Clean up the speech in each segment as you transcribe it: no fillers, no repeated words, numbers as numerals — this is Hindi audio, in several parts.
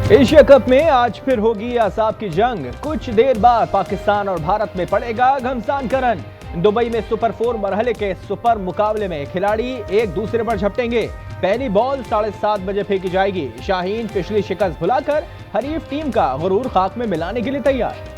एशिया कप में आज फिर होगी असाब की जंग। कुछ देर बाद पाकिस्तान और भारत में पड़ेगा घमसान का रन। दुबई में सुपर 4 मरहले के सुपर मुकाबले में खिलाड़ी एक दूसरे पर झपटेंगे। पहली बॉल 7:30 बजे फेंकी जाएगी। शाहीन पिछली शिकस्त भुलाकर हरीफ टीम का गुरूर खाक में मिलाने के लिए तैयार।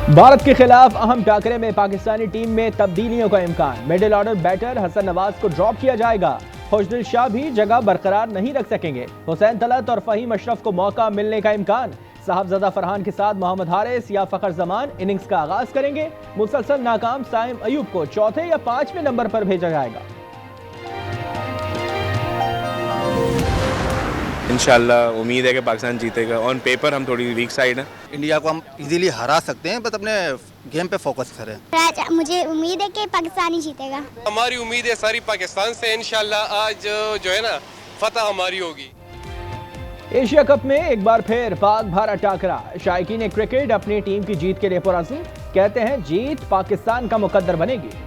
भारत के खिलाफ अहम टाकरे में पाकिस्तानी टीम में तब्दीलियों का इम्कान। Middle order batter Hasan Nawaz को ड्रॉप किया जाएगा। खुशदिल शाह भी जगह बरकरार नहीं रख सकेंगे। हुसैन तलत और फहीम अशरफ को मौका मिलने का इम्कान। साहबजादा फरहान के साथ मोहम्मद हारिस या फखर जमान इनिंग्स का आगाज करेंगे। मुसलसल नाकाम साइम अयूब को चौथे या 5वें नंबर पर भेजा जाएगा। इंशाल्लाह उम्मीद है कि पाकिस्तान जीतेगा। ऑन पेपर हम थोड़ी वीक साइड हैं। इंडिया को हम इजीली हरा सकते हैं, बस अपने गेम पे फोकस करें। मुझे उम्मीद है कि पाकिस्तान ही जीतेगा। हमारी उम्मीद है सारी पाकिस्तान से। इंशाल्लाह आज जो है ना फतह हमारी होगी। एशिया कप में एक बार फिर पाक भारत टाकरा। शायकीन क्रिकेट अपनी टीम की जीत के लिए पुरअज़्म। कहते हैं जीत पाकिस्तान का मुकद्दर बनेगी।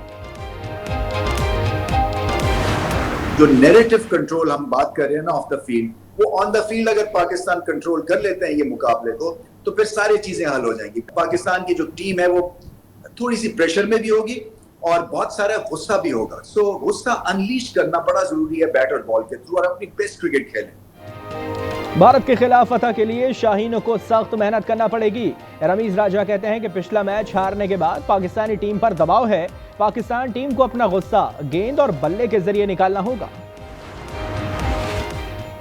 जो नैरेटिव कंट्रोल हम बात कर रहे हैं ना ऑफ द फील्ड, वो ऑन द फील्ड अगर पाकिस्तान कंट्रोल कर लेते हैं ये मुकाबले को, तो फिर सारी चीजें हल हो जाएंगी। पाकिस्तान की जो टीम है वो थोड़ी सी प्रेशर में भी होगी और बहुत सारा गुस्सा भी होगा। सो गुस्सा अनलीश करना बड़ा जरूरी है बैट और बॉल के थ्रू, और अपनी बेस्ट क्रिकेट खेलें। भारत के खिलाफ फतह के लिए शाहीनों को सख्त मेहनत करना पड़ेगी। रमीज राजा कहते हैं कि पिछला मैच हारने के बाद पाकिस्तानी टीम पर दबाव है। पाकिस्तान टीम को अपना गुस्सा गेंद और बल्ले के जरिए निकालना होगा।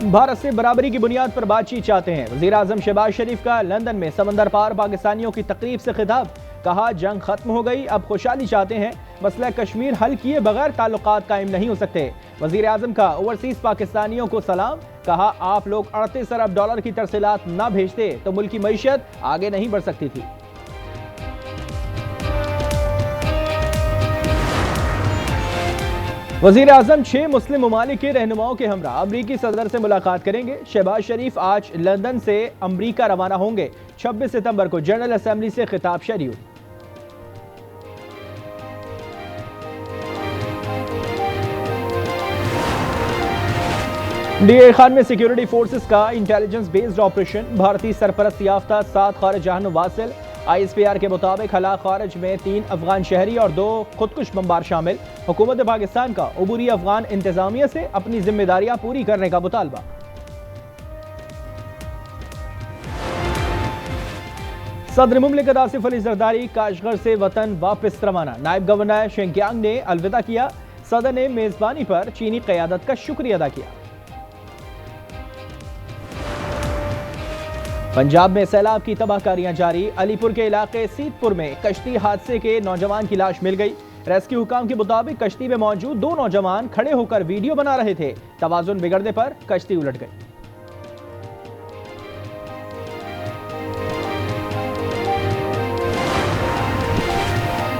भारत से बराबरी की बुनियाद पर बातचीत चाहते हैं। वजीर आजम शहबाज शरीफ का लंदन में समंदर पार पाकिस्तानियों की तकरीब से खिताब। कहा जंग खत्म हो गई, अब खुशहाली चाहते हैं। मसला कश्मीर हल किए बगैर ताल्लुकात कायम नहीं हो सकते। वजीर आजम का ओवरसीज पाकिस्तानियों को सलाम। कहा आप लोग 38 अरब डॉलर की तरसीलात न भेजते तो मुल्क की मईशत आगे नहीं बढ़ सकती थी। वजीर आजम 6 मुस्लिम ममालिक के रहनुमाओं के हमरा अमरीकी सदर से मुलाकात करेंगे। शहबाज शरीफ आज लंदन से अमरीका रवाना होंगे। 26 सितंबर को जनरल असेंबली से खिताब शेड्यूल। डीए खान में सिक्योरिटी फोर्सेस का इंटेलिजेंस बेस्ड ऑपरेशन। भारतीय सरपरस्त याफ्ता 7 खारिज जहान वासिल। ISPR के मुताबिक हलाक खारिज में 3 अफगान शहरी और 2 खुदकुश बमबार शामिल। हुकूमत पाकिस्तान का उबूरी अफगान इंतजामिया से अपनी जिम्मेदारियां पूरी करने का मुतालबा। सदर मुमलिकत आसिफ अली जरदारी काशगर से वतन वापस रवाना। नायब गवर्नर शेंगियांग ने अलविदा किया। सदर ने मेजबानी पर चीनी क़यादत का शुक्रिया अदा किया। पंजाब में सैलाब की तबाहकारियां जारी। अलीपुर के इलाके सीतपुर में कश्ती हादसे के नौजवान की लाश मिल गई। रेस्क्यू हुकाम के मुताबिक कश्ती में मौजूद 2 नौजवान खड़े होकर वीडियो बना रहे थे। तवाजुन बिगड़ने पर कश्ती उलट गई।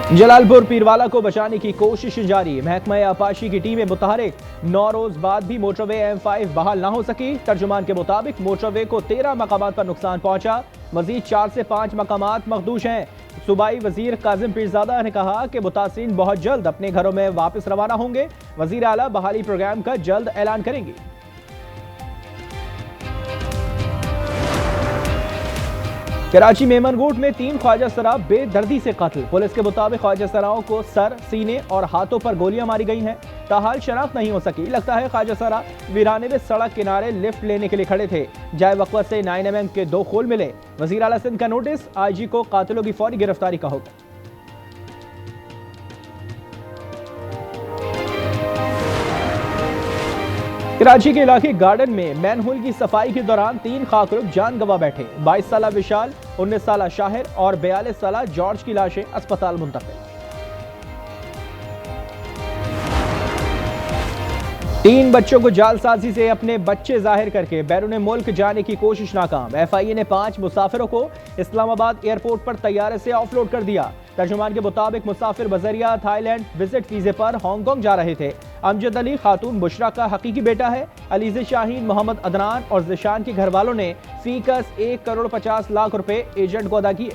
जलालपुर पीरवाला को बचाने की कोशिश जारी। महकमा आपाशी की टीमें मुतहरिक। 9 रोज बाद भी मोटरवे M5 बहाल ना हो सकी। तर्जुमान के मुताबिक मोटरवे को 13 मकामात पर नुकसान पहुंचा। मजीद 4 से 5 मकामात मखदूश हैं। सूबाई वजीर काजिम पीरजादा ने कहा कि मुतासिरीन बहुत जल्द अपने घरों में वापस रवाना होंगे। वजीर आला बहाली प्रोग्राम का जल्द ऐलान करेंगे। कराची मेमनगोट में 3 ख्वाजा सरा बेदर्दी से कत्ल। पुलिस के मुताबिक ख्वाजा सराओं को सर, सीने और हाथों पर गोलियां मारी गई हैं। ताहाल शनाख्त नहीं हो सकी। लगता है ख्वाजा सरा वीराने में सड़क किनारे लिफ्ट लेने के लिए खड़े थे। जाए वक़्त से 9mm के 2 खोल मिले। वज़ीर आला सिंध का नोटिस। IG को कातिलों की फौरी गिरफ्तारी का हुक्म। कराची के इलाके गार्डन में मैनहोल की सफाई के दौरान 3 खाकरुख जान गंवा बैठे। 22 साला विशाल, 19 साला शाहिर और 42 साला जॉर्ज की लाशें अस्पताल मुंतकिल। 3 बच्चों को जालसाजी से अपने बच्चे जाहिर करके बैरून मुल्क जाने की कोशिश नाकाम। FIA ने 5 मुसाफिरों को इस्लामाबाद एयरपोर्ट पर तैयारे से ऑफलोड कर दिया। तर्जुमान के मुताबिक मुसाफिर बजरिया थाईलैंड विजिट वीजे पर हांगकांग जा रहे थे। अमजद अली खातून बुशरा का हकीकी बेटा है। अलीज़े शाहीन, मोहम्मद अदनान और जिशान के घर वालों ने फीकस 1 करोड़ 50 लाख रुपए एजेंट को अदा किए।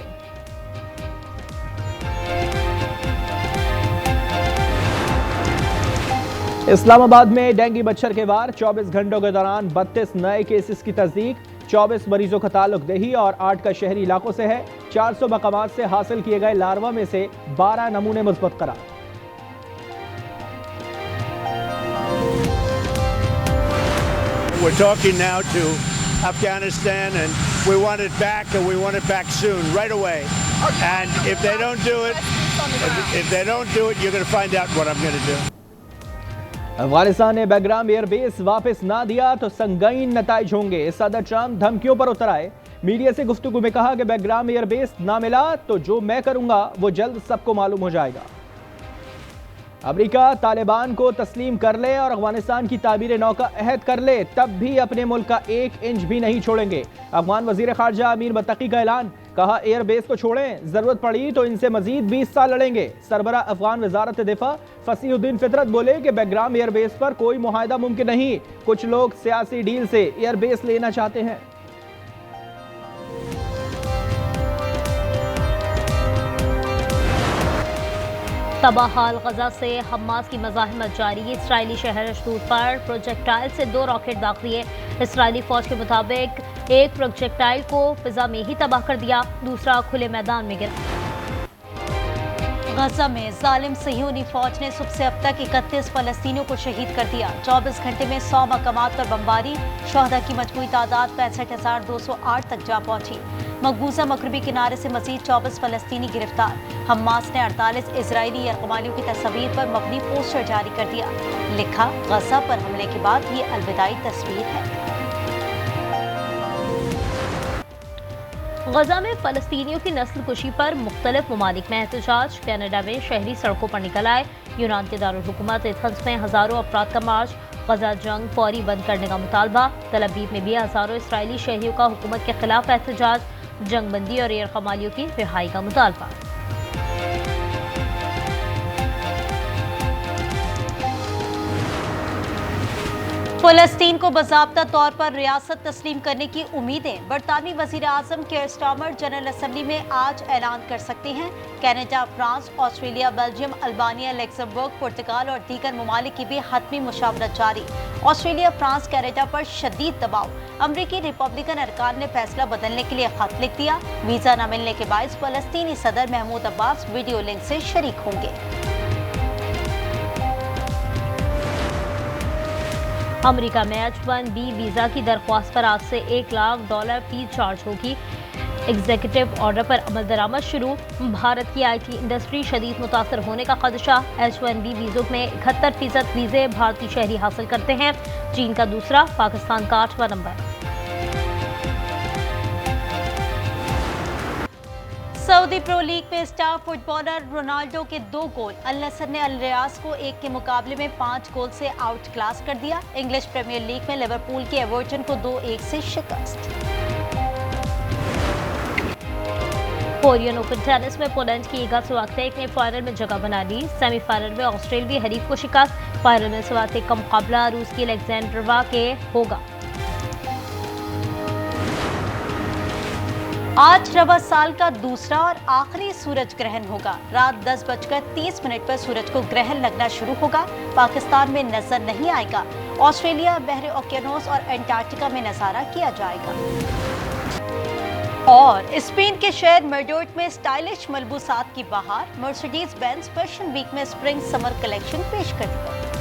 इस्लामाबाद में डेंगू मच्छर के वार, 24 घंटों के दौरान 32 नए केसेस की तस्दीक। 24 मरीजों का ताल्लुक देही और 8 का शहरी इलाकों से है। 400 मकामात से हासिल किए गए लार्वा में से 12 नमूने मुस्बत करार। We're talking now to Afghanistan, and we want it back, and we want it back soon, right away. And if they don't do it, you're going to find out what I'm going to do. Afghanistan ने बैग्राम एयरबेस वापस ना दिया तो संगीन नताइज होंगे। सदर ट्रंप धमकियों पर उतर आए। मीडिया से गुफ्तगू में कहा कि बैग्राम एयरबेस ना मिला तो जो मैं करूंगा वो जल्द सबको मालूम हो जाएगा। अमेरिका तालिबान को तस्लीम कर ले और अफगानिस्तान की ताबीर नौ का अहद कर ले, तब भी अपने मुल्क का 1 इंच भी नहीं छोड़ेंगे। अफगान वजीर खारजा अमीर मुत्तकी का ऐलान, कहा एयरबेस को छोड़ें, जरूरत पड़ी तो इनसे मजीद 20 साल लड़ेंगे। सरबरा अफगान वजारत दिफा फसीहुद्दीन फितरत बोले कि बैग्राम एयरबेस पर कोई मुआहदा मुमकिन नहीं। कुछ लोग सियासी डील से एयरबेस लेना चाहते हैं। तबाहाल गजा से हमास की मज़ाहमत जारी। इसराइली शहर अशदूद पर प्रोजेक्टाइल से 2 रॉकेट दाखिले। इसराइली फौज के मुताबिक एक प्रोजेक्टाइल को फिजा में ही तबाह कर दिया, दूसरा खुले मैदान में गिरा। गजा में जालिम सह्यूनी फौज ने सुबह से अब तक 31 फलस्तीनियों को शहीद कर दिया। 24 घंटे में 100 मकामात पर बमबारी, शहदा की मजमूई तादाद 65,208 तक जा पहुंची। मकबूजा मगरबी किनारे से मजीद 24 फलस्तीनी गिरफ्तार। हमास ने 48 इजरायली यरगमालियों की तस्वीर पर मबनी पोस्टर जारी कर दिया। लिखा, गजा पर हमले के बाद ये अलविदाई तस्वीर है। गजा में फलस्तीनियों की नस्ल कुशी पर मुख्तलिफ ममालिक में एहतजाज। कनाडा में शहरी सड़कों पर निकल आए। यूनान के दारुल हुकूमत एथेंस में हजारों अफराद का मार्च। गजा जंग फौरी बंद करने का मुतालबा। तल अवीव में भी हजारों इसराइली शहरियों का हुकूमत के खिलाफ एहतजाज। जंगबंदी और यरगमालियों की रिहाई का मुतालबा। फलस्तीन को बाज़ाब्ता तौर पर रियासत तस्लीम करने की उम्मीदें। बरतानवी वज़ीर आज़म केयर स्टार्मर जनरल असम्बली में आज ऐलान कर सकते हैं। Canada, France, Australia, Belgium, Albania, Luxembourg, पुर्तगाल और दीगर ममालिक की भी हतमी मुशावरत जारी। ऑस्ट्रेलिया, फ्रांस, कनाडा पर शदीद दबाव। अमरीकी रिपब्लिकन अरकान ने फैसला बदलने के लिए खत लिख दिया। वीज़ा न मिलने के बायस फलस्तीनी सदर महमूद अब्बास वीडियो लिंक से शरीक होंगे। अमेरिका में H-1B वीज़ा की दरख्वास्त पर आज से $1 लाख फीस चार्ज होगी। एग्जीक्यूटिव ऑर्डर पर अमल दरामद शुरू। भारत की IT इंडस्ट्री शदीद मुतासर होने का खदशा। H-1B वीज़ों में 71% वीज़े भारतीय शहरी हासिल करते हैं। चीन का दूसरा, पाकिस्तान का 8वां नंबर। सऊदी प्रो लीग में स्टार फुटबॉलर रोनाल्डो के 2 गोल। अल नसर ने अल रियाज को 1 के मुकाबले में 5 गोल से आउट क्लास कर दिया। इंग्लिश प्रीमियर लीग में लिवरपूल के एवर्टन को 2-1 से शिकस्त। कोरियन ओपन टेनिस में पोलैंड की इगा स्विआतेक ने फाइनल में जगह बना ली। सेमीफाइनल में ऑस्ट्रेलियाई हरीफ को शिकस्त। फाइनल में स्विआतेक का मुकाबला रूस की अलेक्जेंड्रोवा के होगा। आज रवा साल का दूसरा और आखिरी सूरज ग्रहण होगा। रात 10:30 पर सूरज को ग्रहण लगना शुरू होगा। पाकिस्तान में नजर नहीं आएगा। ऑस्ट्रेलिया, बहरे ओकियानोस और एंटार्क्टिका में नजारा किया जाएगा। और स्पेन के शहर मैड्रिड में स्टाइलिश मलबूसात की बहार। मर्सिडीज बेंज फैशन वीक में स्प्रिंग समर कलेक्शन पेश कर दी।